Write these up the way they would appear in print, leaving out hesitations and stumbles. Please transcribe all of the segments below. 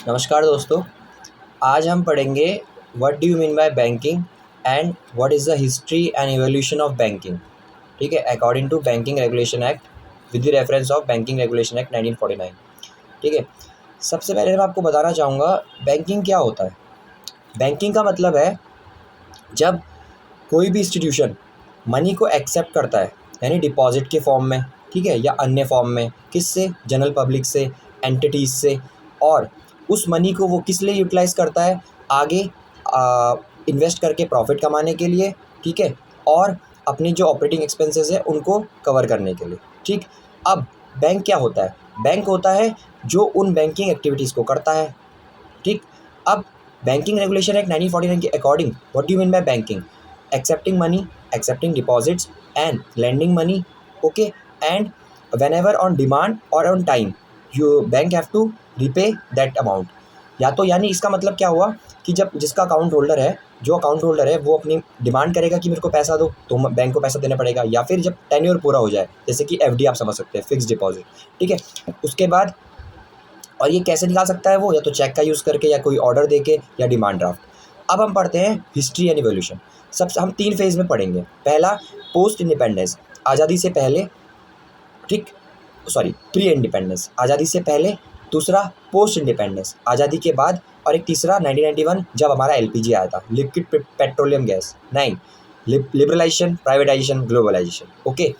नमस्कार दोस्तों। आज हम पढ़ेंगे what do you mean by banking and what is the history and evolution of banking. ठीक है, according to banking regulation act with the reference of banking regulation act 1949। ठीक है, सबसे पहले मैं आपको बताना चाहूँगा बैंकिंग क्या होता है। बैंकिंग का मतलब है जब कोई भी इंस्टीट्यूशन मनी को एक्सेप्ट करता है, यानी डिपॉजिट के फॉर्म में, ठीक है, या अन्य फॉर्म में, किससे, जनरल पब्लिक से, एंटिटीज़ से, और उस मनी को वो किस लिए यूटिलाइज़ करता है, आगे इन्वेस्ट करके प्रॉफिट कमाने के लिए, ठीक है, और अपनी जो ऑपरेटिंग एक्सपेंसेस है उनको कवर करने के लिए। ठीक, अब बैंक क्या होता है? बैंक होता है जो उन बैंकिंग एक्टिविटीज़ को करता है। ठीक, अब बैंकिंग रेगुलेशन एक्ट 1949 के according what do you mean by banking? Accepting money, accepting deposits and lending money, okay, and whenever on demand or on time you bank have to repay that amount। या तो यानी इसका मतलब क्या हुआ कि जब जिसका अकाउंट होल्डर है, जो अकाउंट होल्डर है वो अपनी डिमांड करेगा कि मेरे को पैसा दो, तो बैंक को पैसा देना पड़ेगा, या फिर जब टेन्योर पूरा हो जाए, जैसे कि एफडी आप समझ सकते हैं, फिक्स डिपॉजिट। ठीक है, उसके बाद और ये कैसे निकाल सकता है वो, या तो चेक का यूज़ करके, या कोई ऑर्डर देके, या डिमांड ड्राफ्ट। अब हम पढ़ते हैं हिस्ट्री एंड इवोल्यूशन। सबसे हम 3 फेज़ में पढ़ेंगे। पहला पोस्ट इंडिपेंडेंस, आज़ादी से पहले, ठीक, सॉरी, प्री इंडिपेंडेंस, आज़ादी से पहले। दूसरा पोस्ट इंडिपेंडेंस, आज़ादी के बाद। और एक तीसरा 1991 जब हमारा एलपीजी आया था, liquid petroleum gas. 9 liberalisation, privatisation, globalisation. Okay,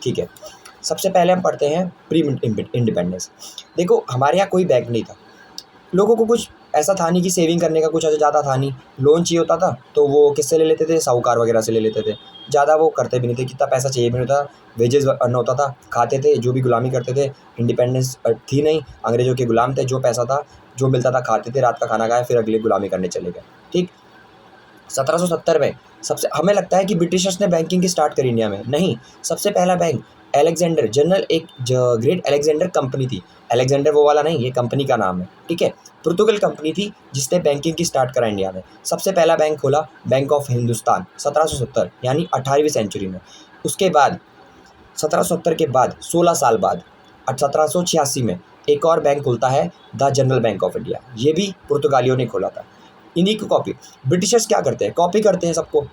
ठीक है, सबसे पहले हम पढ़ते हैं प्री इंडिपेंडेंस। देखो, हमारे यहाँ कोई बैंक नहीं था, लोगों को कुछ ऐसा था नहीं कि सेविंग करने का कुछ ऐसा ज़्यादा था नहीं। लोन चाहिए होता था तो वो किससे ले लेते थे? साहूकार वगैरह से ले लेते थे। ज़्यादा वो करते भी नहीं थे, कितना पैसा चाहिए भी नहीं होता, वेजेस अर्न होता था, खाते थे, जो भी गुलामी करते थे। इंडिपेंडेंस थी नहीं, अंग्रेज़ों के गुलाम थे, जो पैसा था जो मिलता था खाते थे, रात का खाना खाया, फिर अगले गुलामी करने चले गए। ठीक, 1770 में सबसे, हमें लगता है कि ब्रिटिशर्स ने बैंकिंग की स्टार्ट करी इंडिया में, नहीं। सबसे पहला बैंक अलेक्जेंडर जनरल, एक ग्रेट अलेक्जेंडर कंपनी थी। अलेक्जेंडर वो वाला नहीं, ये कंपनी का नाम है, ठीक है। पुर्तगाल कंपनी थी जिसने बैंकिंग की स्टार्ट करा इंडिया में। सबसे पहला बैंक खोला बैंक ऑफ हिंदुस्तान 1770, यानी 18वीं सेंचुरी में। उसके बाद 1770 के बाद 16 साल बाद 1786 में एक और बैंक खुलता है, the general bank of India. ये भी पुर्तगालियों ने खोला था। इन्हीं को कॉपी ब्रिटिशर्स क्या करते हैं? कॉपी करते हैं सबको।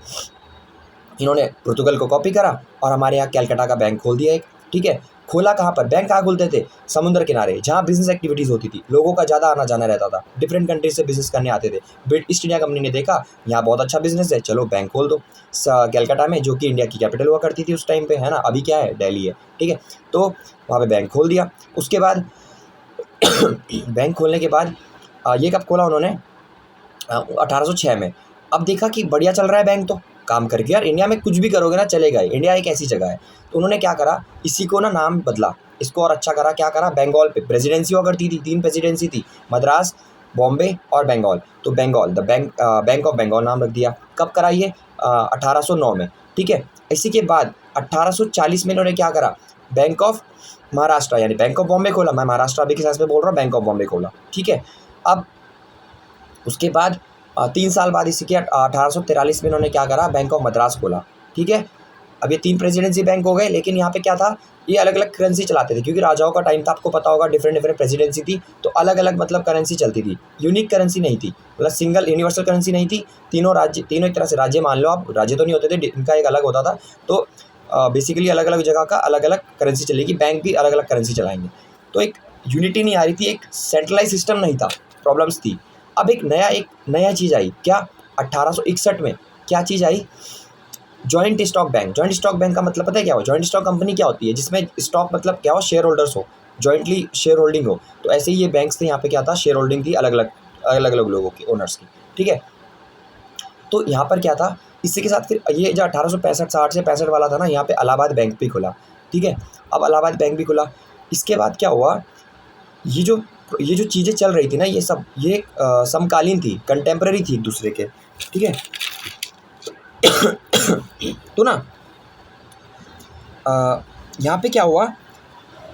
इन्होंने पुर्तगाल को कॉपी करा और हमारे यहाँ कलकत्ता का बैंक खोल दिया एक। ठीक है, खोला कहाँ पर? बैंक कहाँ खोलते थे? समुद्र किनारे, जहाँ बिजनेस एक्टिविटीज़ होती थी, लोगों का ज़्यादा आना जाना रहता था, डिफरेंट कंट्रीज से बिजनेस करने आते थे। ईस्ट इंडिया कंपनी ने देखा यहाँ बहुत अच्छा बिजनेस है, चलो बैंक खोल दो कलकत्ता में, जो कि इंडिया की कैपिटल हुआ करती थी उस टाइम पे, है ना। अभी क्या है? दिल्ली है, ठीक है। तो वहाँ पे बैंक खोल दिया। उसके बाद बैंक खोलने के बाद ये कब खोला उन्होंने? 1806 में। अब देखा कि बढ़िया चल रहा है बैंक, तो काम करके, यार इंडिया में कुछ भी करोगे ना चलेगा ही, इंडिया एक ऐसी जगह है। तो उन्होंने क्या करा, इसी को ना नाम बदला, इसको और अच्छा करा। क्या करा? बंगाल पे प्रेसिडेंसी हुआ करती थी, 3 प्रेसिडेंसी थी, मद्रास, बॉम्बे और बंगाल। तो Bengal, the bank of Bengal नाम रख दिया। कब करा ये? 1809 में, ठीक है। इसी के बाद 1840 में इन्होंने क्या करा? बैंक ऑफ महाराष्ट्र, यानी बैंक ऑफ बॉम्बे खोला। मैं महाराष्ट्र अभी के साथ में बोल रहा हूँ, बैंक ऑफ बॉम्बे खोला, ठीक है। अब उसके बाद 3 साल बाद इसी के 1843 में इन्होंने क्या करा? बैंक ऑफ मद्रास खोला, ठीक है। अब ये 3 प्रेसिडेंसी बैंक हो गए, लेकिन यहाँ पे क्या था, ये अलग अलग करेंसी चलाते थे, क्योंकि राजाओं का टाइम था, आपको पता होगा, डिफरेंट प्रेसिडेंसी थी, तो अलग अलग मतलब करेंसी चलती थी। यूनिक करेंसी नहीं थी, मतलब सिंगल यूनिवर्सल करेंसी नहीं थी। तीनों राज्य, तीनों एक तरह से राज्य मान लो आप, राज्य तो नहीं होते थे, इनका एक अलग होता था। तो बेसिकली अलग अलग जगह का अलग अलग करेंसी चलेगी, बैंक भी अलग अलग करेंसी चलाएंगे। तो एक यूनिटी नहीं आ रही थी, एक सेंट्रलाइज सिस्टम नहीं था, प्रॉब्लम्स थी। अब एक नया चीज़ आई, क्या? 1861 में क्या चीज़ आई? Joint stock bank. Joint stock bank का मतलब पता है क्या हो? जॉइंट स्टॉक कंपनी क्या होती है? जिसमें स्टॉक मतलब क्या हो? शेयर होल्डर्स हो, जॉइंटली शेयर होल्डिंग हो। तो ऐसे ही ये बैंक्स थे, यहाँ पे क्या था? शेयर होल्डिंग थी अलग अलग लोगों की, ओनर्स की, ठीक है। तो यहाँ पर क्या था, इसी के साथ फिर ये जो 1865 60 से 65 वाला था ना, यहाँ पे इलाहाबाद बैंक भी खुला, ठीक है। अब इलाहाबाद बैंक भी खुला। इसके बाद क्या हुआ, ये जो चीज़ें चल रही थी ना, ये सब ये समकालीन थी, कंटेम्प्रेरी थी एक दूसरे के, ठीक है। तो ना यहाँ पे क्या हुआ,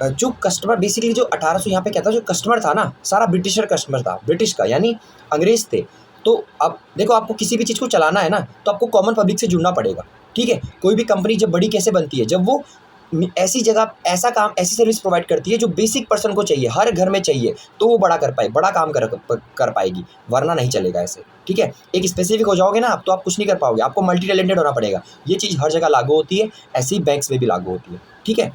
जो कस्टमर बेसिकली जो 1800 यहाँ पे क्या था, जो कस्टमर था ना, सारा ब्रिटिशर कस्टमर था, ब्रिटिश का, यानी अंग्रेज़ थे। तो अब देखो, आपको किसी भी चीज़ को चलाना है ना, तो आपको कॉमन पब्लिक से जुड़ना पड़ेगा, ठीक है। कोई भी कंपनी जब बड़ी कैसे बनती है? जब वो ऐसी जगह ऐसा काम ऐसी सर्विस प्रोवाइड करती है जो बेसिक पर्सन को चाहिए, हर घर में चाहिए, तो वो बड़ा कर पाए, बड़ा काम कर पाएगी, वरना नहीं चलेगा ऐसे। ठीक है, एक स्पेसिफिक हो जाओगे ना आप तो आप कुछ नहीं कर पाओगे, आपको मल्टी टैलेंटेड होना पड़ेगा। ये चीज़ हर जगह लागू होती है, ऐसी ही बैंक्स में भी लागू होती है। ठीक है,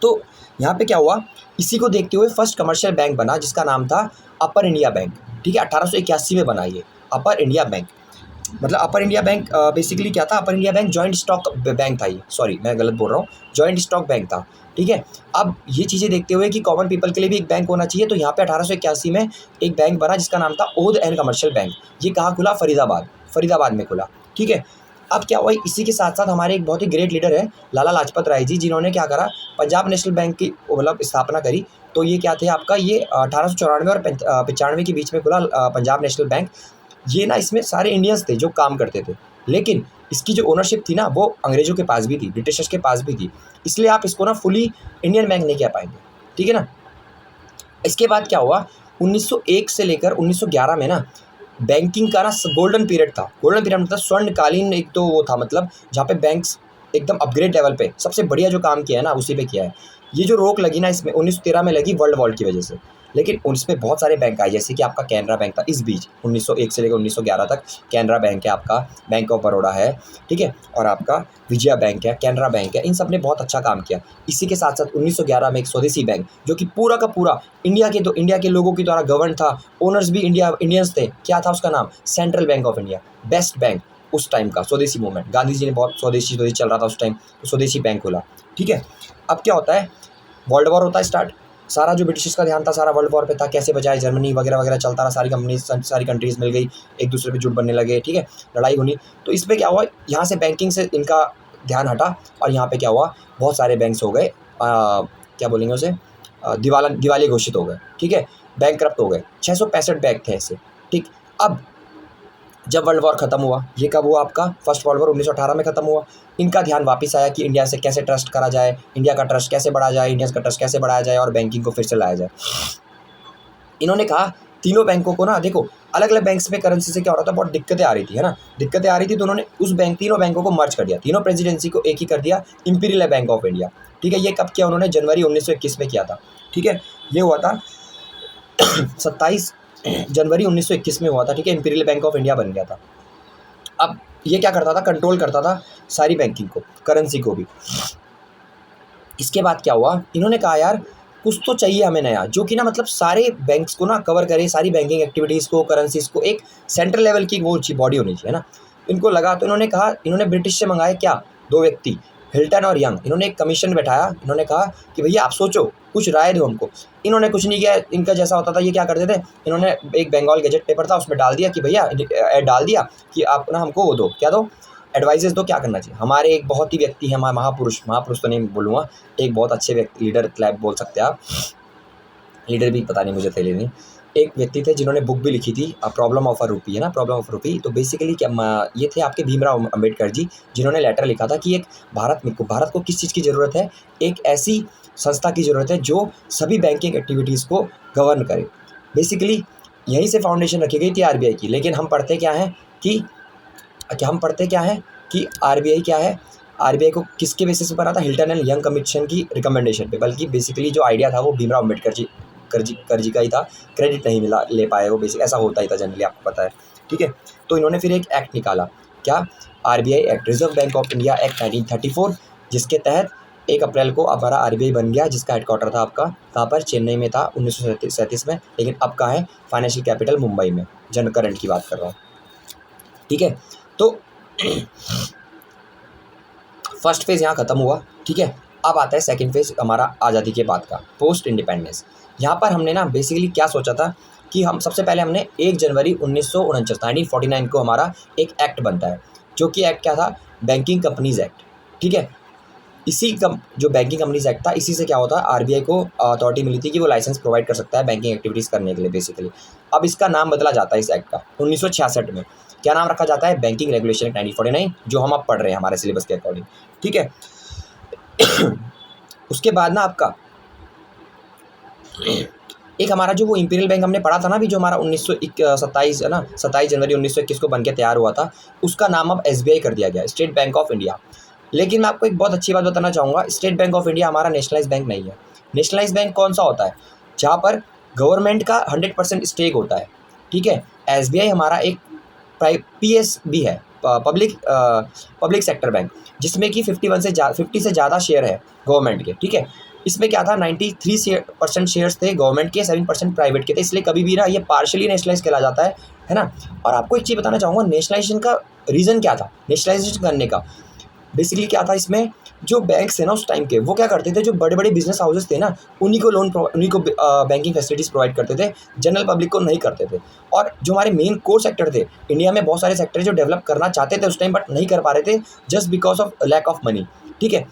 तो यहाँ पे क्या हुआ, इसी को देखते हुए फर्स्ट कमर्शियल बैंक बना जिसका नाम था अपर इंडिया बैंक। ठीक है, 1881 में बना ये अपर इंडिया बैंक। मतलब अपर इंडिया बैंक बेसिकली क्या था, upper India bank joint stock bank था ये, सॉरी मैं गलत बोल रहा हूँ, जॉइंट स्टॉक बैंक था। ठीक है, अब ये चीज़ें देखते हुए कि कॉमन पीपल के लिए भी एक बैंक होना चाहिए, तो यहाँ पे 1881 में एक बैंक बना जिसका नाम था ओध एंड कमर्शियल बैंक। ये कहाँ खुला, फरीदाबाद में खुला। ठीक है, अब क्या हुआ, इसी के साथ साथ हमारे एक बहुत ही ग्रेट लीडर है लाला लाजपत राय जी, जिन्होंने क्या करा, पंजाब नेशनल बैंक की मतलब स्थापना करी। तो ये क्या थे आपका, ये 1894 और 95 के बीच में खुला पंजाब नेशनल बैंक। ये ना, इसमें सारे इंडियंस थे जो काम करते थे, लेकिन इसकी जो ओनरशिप थी ना वो अंग्रेजों के पास भी थी, ब्रिटिशर्स के पास भी थी, इसलिए आप इसको ना फुली इंडियन बैंक नहीं कह पाएंगे। ठीक है ना। इसके बाद क्या हुआ, 1901 से लेकर 1911 में ना बैंकिंग का ना गोल्डन पीरियड था। गोल्डन पीरियड मतलब स्वर्णकालीन, एक तो वो था मतलब जहाँ पे बैंक्स एकदम अपग्रेड लेवल पे सबसे बढ़िया जो काम किया है ना उसी पे किया है। ये जो रोक लगी ना इसमें 1913 में लगी वर्ल्ड वॉर की वजह से, लेकिन उसमें बहुत सारे बैंक आए, जैसे कि आपका कैनरा बैंक था इस बीच 1901 से लेकर 1911 तक। कैनरा बैंक है आपका, बैंक ऑफ बड़ौदा है, ठीक है, और आपका विजया बैंक है, कैनरा बैंक है, इन सब ने बहुत अच्छा काम किया। इसी के साथ साथ 1911 में एक स्वदेशी बैंक जो कि पूरा का पूरा इंडिया के लोगों के द्वारा गवर्न था, ओनर्स भी इंडियंस थे। क्या था उसका नाम, central bank of India, best bank उस टाइम का, स्वदेशी मूवमेंट, गांधी जी ने बहुत स्वदेशी चल रहा था उस टाइम, तो स्वदेशी बैंक खोला। ठीक है, अब क्या होता है, वर्ल्ड वॉर होता है स्टार्ट, सारा जो ब्रिटिश का ध्यान था सारा वर्ल्ड वॉर पे था, कैसे बचाए, जर्मनी वगैरह वगैरह चलता रहा, सारी कंपनी सारी कंट्रीज़ मिल गई, एक दूसरे पे जुट बनने लगे। ठीक है, लड़ाई होनी, तो इस पर क्या हुआ, यहाँ से बैंकिंग से इनका ध्यान हटा और यहाँ पे क्या हुआ, बहुत सारे बैंक्स हो गए, क्या बोलेंगे उसे, दिवाली घोषित हो गए। ठीक है, बैंक करप्ट हो गए, 665 बैंक थे ऐसे। ठीक, अब जब वर्ल्ड वॉर खत्म हुआ, ये कब हुआ आपका, फर्स्ट वर्ल्ड वॉर 1918 में खत्म हुआ, इनका ध्यान वापस आया कि इंडिया से कैसे ट्रस्ट करा जाए, इंडिया का ट्रस्ट कैसे बढ़ाया जाए, इंडियंस का ट्रस्ट कैसे बढ़ाया जाए और बैंकिंग को फिर से लाया जाए। इन्होंने कहा तीनों बैंकों को ना, देखो अलग अलग बैंक्स में करेंसी से क्या हो रहा था, बहुत दिक्कतें आ रही थी, है ना, दिक्कतें आ रही थी, तो उन्होंने तीनों बैंकों को मर्ज कर दिया, तीनों प्रेसिडेंसी को एक ही कर दिया, इंपीरियल बैंक ऑफ इंडिया। ठीक है, ये कब किया उन्होंने, जनवरी 1921 में किया था। ठीक है, ये हुआ था 27 जनवरी 1921 में हुआ था। ठीक है, इंपीरियल बैंक ऑफ इंडिया बन गया था। अब ये क्या करता था, कंट्रोल करता था सारी बैंकिंग को, करेंसी को भी। इसके बाद क्या हुआ, इन्होंने कहा यार कुछ तो चाहिए हमें नया, जो कि ना मतलब सारे बैंक्स को ना कवर करे, सारी बैंकिंग एक्टिविटीज़ को, करेंसीज को, एक सेंट्रल लेवल की वो बॉडी होनी चाहिए ना। इनको लगा, तो इन्होंने कहा, इन्होंने ब्रिटिश से मंगाए क्या, 2 व्यक्ति, हिल्टन और यंग, इन्होंने एक कमीशन बैठाया। इन्होंने कहा कि भैया आप सोचो, कुछ राय दो हमको। इन्होंने कुछ नहीं किया, इनका जैसा होता था ये क्या करते थे, इन्होंने एक बंगाल गजट पेपर था उसमें डाल दिया कि भैया ऐड डाल दिया कि आप ना हमको वो दो, क्या दो, एडवाइजेस दो, क्या करना चाहिए। हमारे एक बहुत ही व्यक्ति है, महापुरुष तो नहीं बोलूँगा, एक बहुत अच्छे व्यक्ति, लीडर क्लैब बोल सकते हैं आप, लीडर भी पता नहीं मुझे थे नहीं, एक व्यक्ति थे जिन्होंने बुक भी लिखी थी, प्रॉब्लम ऑफ अ रूपी, है ना, प्रॉब्लम ऑफ रूपी। तो बेसिकली क्या ये थे आपके भीमराव अम्बेडकर जी, जिन्होंने लेटर लिखा था कि एक भारत को किस चीज़ की ज़रूरत है, एक ऐसी संस्था की ज़रूरत है जो सभी बैंकिंग एक्टिविटीज़ को गवर्न करे। बेसिकली यहीं से फाउंडेशन रखी गई थी आरबीआई की। लेकिन हम पढ़ते क्या हैं कि आरबीआई क्या है, आरबीआई को किसके बेसिस पे बना था, हिल्टन एंड यंग कमीशन की रिकमेंडेशन पे। बल्कि बेसिकली जो आइडिया था वो भीमराव अम्बेडकर जी का ही था, क्रेडिट नहीं ले पाए वो, बेसिक ऐसा होता ही था जनरली, आपको पता है। ठीक है, तो इन्होंने फिर एक एक्ट निकाला, क्या, RBI act, reserve bank of India act 1934, जिसके तहत 1 अप्रैल को हमारा आरबीआई बन गया, जिसका हेडक्वार्टर था आपका कहाँ पर, चेन्नई में था 1937 में, लेकिन अब कहाँ है, फाइनेंशियल कैपिटल मुंबई में, जन करंट की बात कर रहा हूँ। ठीक है, तो फर्स्ट फेज़ यहाँ ख़त्म हुआ। ठीक है, अब आता है सेकंड फेज़ हमारा आज़ादी के बाद का, पोस्ट इंडिपेंडेंस। यहाँ पर हमने ना बेसिकली क्या सोचा था कि हम सबसे पहले हमने 1 जनवरी 1949 को हमारा एक एक्ट बनता है, जो कि एक्ट क्या था, बैंकिंग कंपनीज़ एक्ट। ठीक है, जो बैंकिंग कंपनीज एक्ट था, इसी से क्या होता है, आरबीआई को अथॉरिटी मिली थी कि वो लाइसेंस प्रोवाइड कर सकता है बैंकिंग एक्टिविटीज़ करने के लिए बेसिकली। अब इसका नाम बदला जाता है इस एक्ट का 1966 में, क्या नाम रखा जाता है, बैंकिंग रेगुलेशन एक्ट 1949, जो हम अब पढ़ रहे हैं हमारे सिलेबस के अकॉर्डिंग। ठीक है, उसके बाद ना आपका एक हमारा जो वो इंपीरियल बैंक हमने पढ़ा था ना, भी जो हमारा 1927 है ना, 27 जनवरी 1921 को बन के तैयार हुआ था, उसका नाम अब एसबीआई कर दिया गया, स्टेट बैंक ऑफ इंडिया। लेकिन मैं आपको एक बहुत अच्छी बात बताना चाहूँगा, स्टेट बैंक ऑफ इंडिया हमारा नेशनलाइज बैंक नहीं है। नेशनलाइज बैंक कौन सा होता है? जहाँ पर गवर्नमेंट का 100% स्टेक होता है, ठीक है। एसबीआई हमारा एक पीएसबी है, पब्लिक सेक्टर बैंक, जिसमें कि 50 से ज़्यादा शेयर है गवर्नमेंट के, ठीक है। इसमें क्या था, 93% शेयर्स थे गवर्नमेंट के, 7% प्राइवेट के थे, इसलिए कभी भी ना ये पार्शली नेशनलाइज कहला जाता है ना। और आपको एक चीज़ बताना चाहूँगा, नेशनलाइजेशन का रीज़न क्या था नेशनलाइजेशन करने का? बेसिकली क्या था इसमें, जो बैंक्स थे ना उस टाइम के, वो क्या करते थे, जो बड़े बड़े बिजनेस हाउसेस थे ना, उन्हीं को बैंकिंग फैसिलिटीज़ प्रोवाइड करते थे, जनरल पब्लिक को नहीं करते थे। और जो हमारे मेन कोर सेक्टर थे, इंडिया में बहुत सारे सेक्टर जो डेवलप करना चाहते थे उस टाइम बट नहीं कर पा रहे थे, just because of lack of money, ठीक है।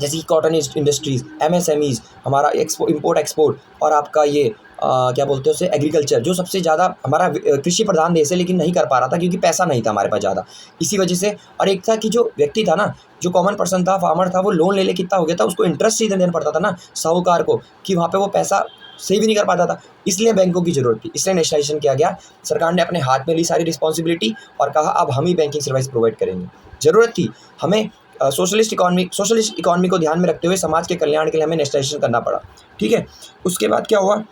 जैसे कि कॉटन इंडस्ट्रीज़, एमएसएमईज़, हमारा इम्पोर्ट एक्सपोर्ट, और आपका ये क्या बोलते हैं उसे, एग्रीकल्चर, जो सबसे ज़्यादा हमारा कृषि प्रधान देश है, लेकिन नहीं कर पा रहा था क्योंकि पैसा नहीं था हमारे पास ज़्यादा, इसी वजह से। और एक था कि जो व्यक्ति था ना, जो कॉमन पर्सन था, फार्मर था, वो लोन ले कितना हो गया था, उसको इंटरेस्ट सीधे देना पड़ता था ना साहूकार को, कि वहाँ पे वो पैसा सेव ही नहीं कर पाता था, इसलिए बैंकों की ज़रूरत थी, इसलिए नेशनलाइजेशन किया गया। सरकार ने अपने हाथ में ली सारी रिस्पॉन्सिबिलिटी और कहा अब हम ही बैंकिंग सर्विस प्रोवाइड करेंगे। ज़रूरत थी हमें, सोशलिस्ट इकॉनमी को ध्यान में रखते हुए समाज के कल्याण के लिए हमें नेशनलाइजेशन करना पड़ा, ठीक है। उसके बाद क्या हुआ,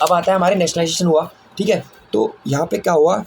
अब आता है हमारे नेशनलाइजेशन हुआ, ठीक है। तो यहाँ पे क्या हुआ,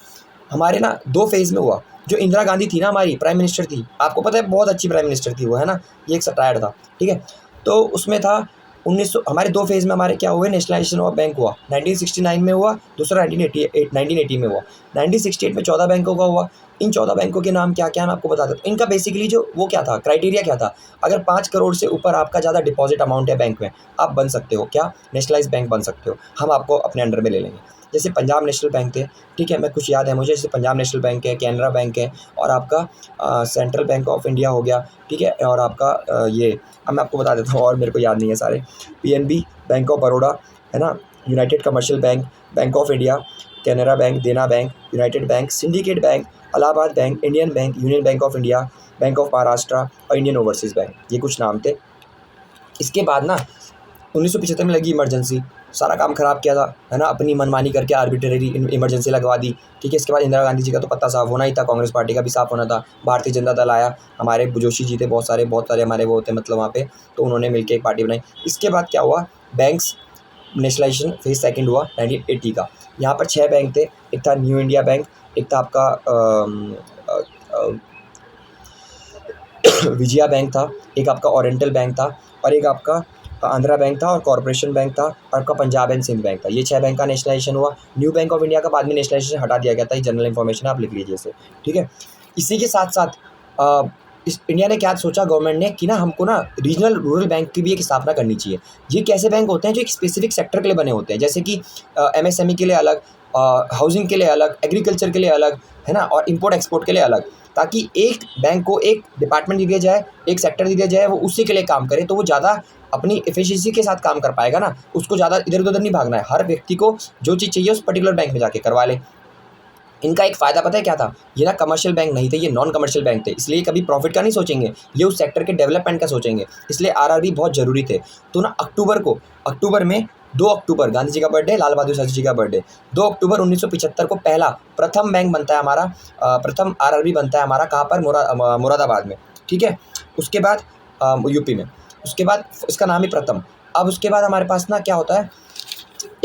हमारे ना 2 फेज़ में हुआ। जो इंदिरा गांधी थी ना, हमारी प्राइम मिनिस्टर थी, आपको पता है बहुत अच्छी प्राइम मिनिस्टर थी वो, है ना, ये एक सटायर था, ठीक है। तो उसमें था 1900, हमारे 2 फेज़ में हमारे क्या हुए, नेशनलाइजेशन ऑफ बैंक हुआ। 1969 में हुआ, दूसरा 1980 में हुआ। 1968 में 14 बैंकों का हुआ। इन 14 बैंकों के नाम क्या क्या, मैं आपको बता देता हूँ। इनका बेसिकली जो वो क्या था, क्राइटेरिया क्या था, अगर 5 करोड़ से ऊपर आपका ज़्यादा डिपॉजिट अमाउंट है बैंक में, आप बन सकते हो क्या, नेशनलाइज बैंक बन सकते हो, हम आपको अपने अंडर में ले लेंगे। जैसे पंजाब नेशनल बैंक थे, ठीक है, मैं कुछ याद है मुझे, जैसे पंजाब नेशनल बैंक है, कैनरा बैंक है, और आपका सेंट्रल बैंक ऑफ इंडिया हो गया, ठीक है, और आपका ये, अब मैं आपको बता देता हूँ और मेरे को याद नहीं है सारे, पीएनबी, बैंक ऑफ बड़ौदा, है ना, united commercial bank, bank of India, Canara bank, Dena bank, united bank, syndicate bank, Allahabad bank, Indian bank, union bank of India, bank of Maharashtra और इंडियन ओवरसीज़ बैंक, ये कुछ नाम थे। इसके बाद ना 1975 में लगी इमरजेंसी, सारा काम ख़राब किया था, है ना, अपनी मनमानी करके आर्बिट्रेरी इमरजेंसी लगवा दी, ठीक है। इसके बाद इंदिरा गांधी जी का तो पत्ता साफ होना ही था, कांग्रेस पार्टी का भी साफ होना था, भारतीय जनता दल आया, हमारे जोशी जी थे, बहुत सारे हमारे वो होते मतलब वहाँ पे, तो उन्होंने मिलकर एक पार्टी बनाई। इसके बाद क्या हुआ, बैंक्स नेशनलाइजेशन फेज सेकंड हुआ 1980 का। यहाँ पर 6 बैंक थे, एक था न्यू इंडिया बैंक, एक था आपका विजया बैंक था, एक आपका ओरिएंटल बैंक था, और एक आपका आंध्रा बैंक था, और कॉर्पोरेशन बैंक था, और आपका पंजाब एंड सिंध बैंक था। ये 6 बैंक का नेशनलाइजेशन हुआ। न्यू बैंक ऑफ इंडिया का बाद में नेशनलाइजेशन हटा दिया गया था, ये जनरल इन्फॉर्मेशन आप लिख लीजिए इसे, ठीक है। इसी के साथ साथ इस इंडिया ने क्या सोचा, गवर्नमेंट ने, कि ना हमको ना रीजनल रूरल बैंक की भी एक स्थापना करनी चाहिए। ये कैसे बैंक होते हैं, जो एक स्पेसिफिक सेक्टर के लिए बने होते हैं, जैसे कि एमएसएमई के लिए अलग, हाउसिंग के लिए अलग, एग्रीकल्चर के लिए अलग, है ना, और इंपोर्ट एक्सपोर्ट के लिए अलग, ताकि एक बैंक को एक डिपार्टमेंट दे दिया जाए, एक सेक्टर दे दिया जाए, वो उसी के लिए काम करे, तो वो ज़्यादा अपनी एफिशिएंसी के साथ काम कर पाएगा ना, उसको ज़्यादा इधर उधर नहीं भागना है, हर व्यक्ति को जो चीज़ चाहिए उस पर्टिकुलर बैंक में जाके करवा ले। इनका एक फ़ायदा पता है क्या था, ये ना कमर्शियल बैंक नहीं थे, ये नॉन कमर्शियल बैंक थे, इसलिए कभी प्रॉफिट का नहीं सोचेंगे, ये उस सेक्टर के डेवलपमेंट का सोचेंगे, इसलिए आरआरबी बहुत ज़रूरी थे। तो ना अक्टूबर में 2 अक्टूबर गांधी जी का बर्थडे, लाल बहादुर शास्त्री जी का बर्थडे, 2 अक्टूबर 1975 को प्रथम बैंक बनता है हमारा, प्रथम आरआरबी बनता है हमारा, कहाँ पर, मुरादाबाद में, ठीक है। उसके बाद यूपी में, उसके बाद इसका नाम ही प्रथम। अब उसके बाद हमारे पास ना क्या होता है,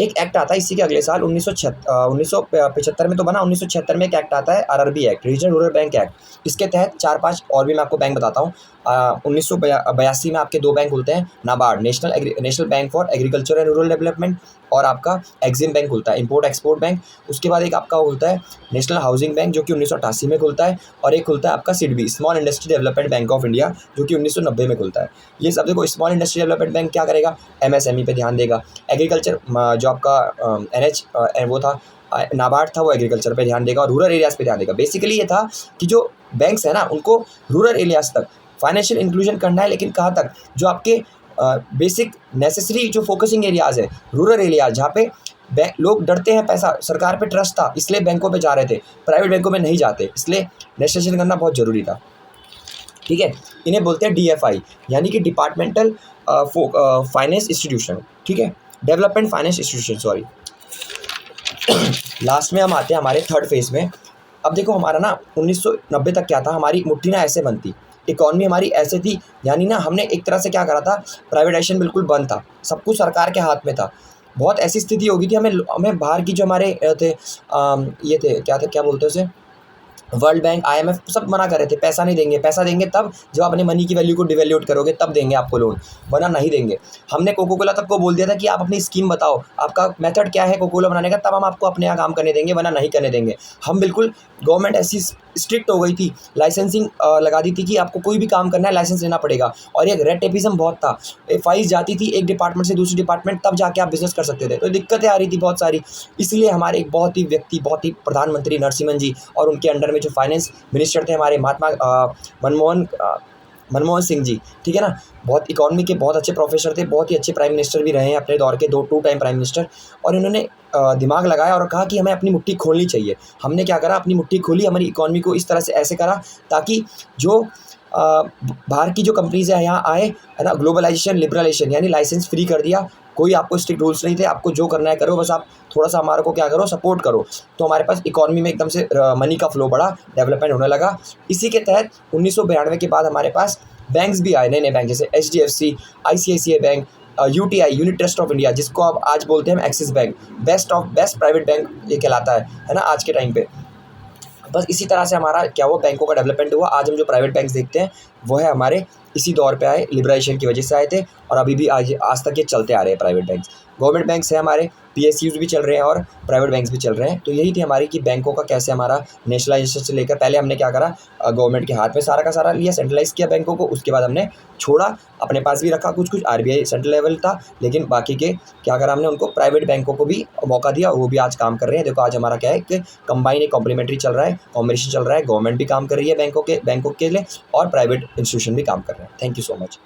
एक एक्ट आता है इसी के अगले साल 1975 में तो बना, 1976 में एक एक्ट आता है, RRB act, regional rural bank act. इसके तहत 4-5 और भी मैं आपको बैंक बताता हूँ। 1982 में आपके 2 बैंक खुलते हैं, NABARD, national bank for agriculture and rural development, और आपका एग्जिम बैंक खुलता है, इंपोर्ट एक्सपोर्ट बैंक। उसके बाद एक आपका खुलता है नेशनल हाउसिंग बैंक, जो कि 1988 में खुलता है, और एक खुलता है आपका SIDBI, small industry development bank of India, जो कि 1990 में खुलता है। ये सब देखो, स्मॉल इंडस्ट्री डेवलपमेंट बैंक क्या करेगा, एमएसएमई पे ध्यान देगा। एग्रीकल्चर जो आपका एनएच वो था, नाबार्ड था, वो एग्रीकल्चर पे ध्यान देगा और रूरल एरियाज़ पे ध्यान देगा। बेसिकली ये था कि जो बैंक्स है ना, उनको रूरल एरियाज़ तक फाइनेंशियल इंक्लूजन करना है, लेकिन कहाँ तक, जो आपके बेसिक नेसेसरी जो फोकसिंग एरियाज़ है, रूरल एरियाज़, जहाँ पे लोग डरते हैं, पैसा सरकार पे ट्रस्ट था, इसलिए बैंकों पे जा रहे थे, प्राइवेट बैंकों में नहीं जाते, इसलिए नेशनलाइजेशन करना बहुत ज़रूरी था, ठीक है। इन्हें बोलते हैं डीएफआई, यानी कि डिपार्टमेंटल फाइनेंस इंस्टीट्यूशन, ठीक है, development finance institution, sorry. Last में हम आते हैं हमारे थर्ड फेज़ में। अब देखो हमारा ना 1990 तक क्या था, हमारी मुट्ठी ना ऐसे बनती, इकॉनमी हमारी ऐसे थी, यानी ना हमने एक तरह से क्या करा था, प्राइवेटाइजेशन बिल्कुल बंद था, सब कुछ सरकार के हाथ में था। बहुत ऐसी स्थिति हो गई थी, हमें हमें बाहर की जो हमारे थे ये थे क्या बोलते हैं उसे, वर्ल्ड बैंक, आईएमएफ सब मना कर रहे थे, पैसा नहीं देंगे, पैसा देंगे तब जब अपने मनी की वैल्यू को डिवैल्यूएट करोगे तब देंगे आपको लोन, वरना नहीं देंगे। हमने कोको कोला तब को बोल दिया था कि आप अपनी स्कीम बताओ, आपका मेथड क्या है कोको कोला बनाने का, तब हम आपको अपने यहाँ काम करने देंगे, वरना नहीं करने देंगे। हम बिल्कुल, गवर्नमेंट ऐसी स्ट्रिक्ट हो गई थी, लाइसेंसिंग लगा दी थी कि आपको कोई भी काम करना है लाइसेंस लेना पड़ेगा, और एक रेड टेपिज्म बहुत था, फाइल्स जाती थी एक डिपार्टमेंट से दूसरे डिपार्टमेंट, तब जाके आप बिजनेस कर सकते थे, तो दिक्कतें आ रही थी बहुत सारी। इसलिए हमारे एक बहुत ही व्यक्ति, बहुत ही प्रधानमंत्री नरसिम्हन जी, और उनके अंडर में जो फाइनेंस मिनिस्टर थे हमारे मनमोहन सिंह जी, ठीक है ना, बहुत इकॉनमी के बहुत अच्छे प्रोफेसर थे, बहुत ही अच्छे प्राइम मिनिस्टर भी रहे हैं अपने दौर के, 2 टाइम प्राइम मिनिस्टर। और इन्होंने दिमाग लगाया और कहा कि हमें अपनी मुट्ठी खोलनी चाहिए। हमने क्या करा, अपनी मुट्ठी खोली, हमारी इकॉनमी को इस तरह से ऐसे करा ताकि जो बाहर की जो कंपनीज़ है यहाँ आए, है ना, ग्लोबलाइजेशन, लिबरलाइजेशन, यानी लाइसेंस फ्री कर दिया, कोई आपको स्ट्रिक्ट रूल्स नहीं थे, आपको जो करना है करो, बस आप थोड़ा सा हमारे को क्या करो, सपोर्ट करो। तो हमारे पास इकॉनमी में एकदम से मनी का फ्लो बढ़ा, डेवलपमेंट होने लगा। इसी के तहत 1992 के बाद हमारे पास बैंक्स भी आए, नए नए बैंक, जैसे HDFC, ICICI bank, UTI, unit trust of India, जिसको आप आज बोलते हैं axis bank, best private bank ये कहलाता है ना आज के टाइम पे। बस इसी तरह से हमारा क्या हुआ, बैंकों का डेवलपमेंट हुआ। आज हम जो प्राइवेट बैंक्स देखते हैं वो है हमारे इसी दौर पे आए, लिबराइजेशन की वजह से आए थे, और अभी भी आज तक ये चलते आ रहे हैं प्राइवेट बैंक्स। गवर्नमेंट बैंक्स हैं हमारे, PSUs भी चल रहे हैं और प्राइवेट बैंक्स भी चल रहे हैं। तो यही थी हमारी कि बैंकों का कैसे हमारा नेशनलाइजेशन से लेकर, पहले हमने क्या करा, गवर्नमेंट के हाथ में सारा का सारा लिया, सेंट्रलाइज किया बैंकों को, उसके बाद हमने छोड़ा, अपने पास भी रखा कुछ कुछ, RBI सेंट्रल लेवल था, लेकिन बाकी के क्या करा हमने, उनको प्राइवेट बैंकों को भी मौका दिया, वो भी आज काम कर रहे हैं। देखो आज हमारा क्या है कि कंबाइन, एक कॉम्प्लीमेंट्री चल रहा है, कॉम्बिनेशन चल रहा है, गवर्नमेंट भी काम कर रही है बैंकों के लिए, और प्राइवेट इंस्टीट्यूशन भी काम कर रहे हैं। Thank you so much.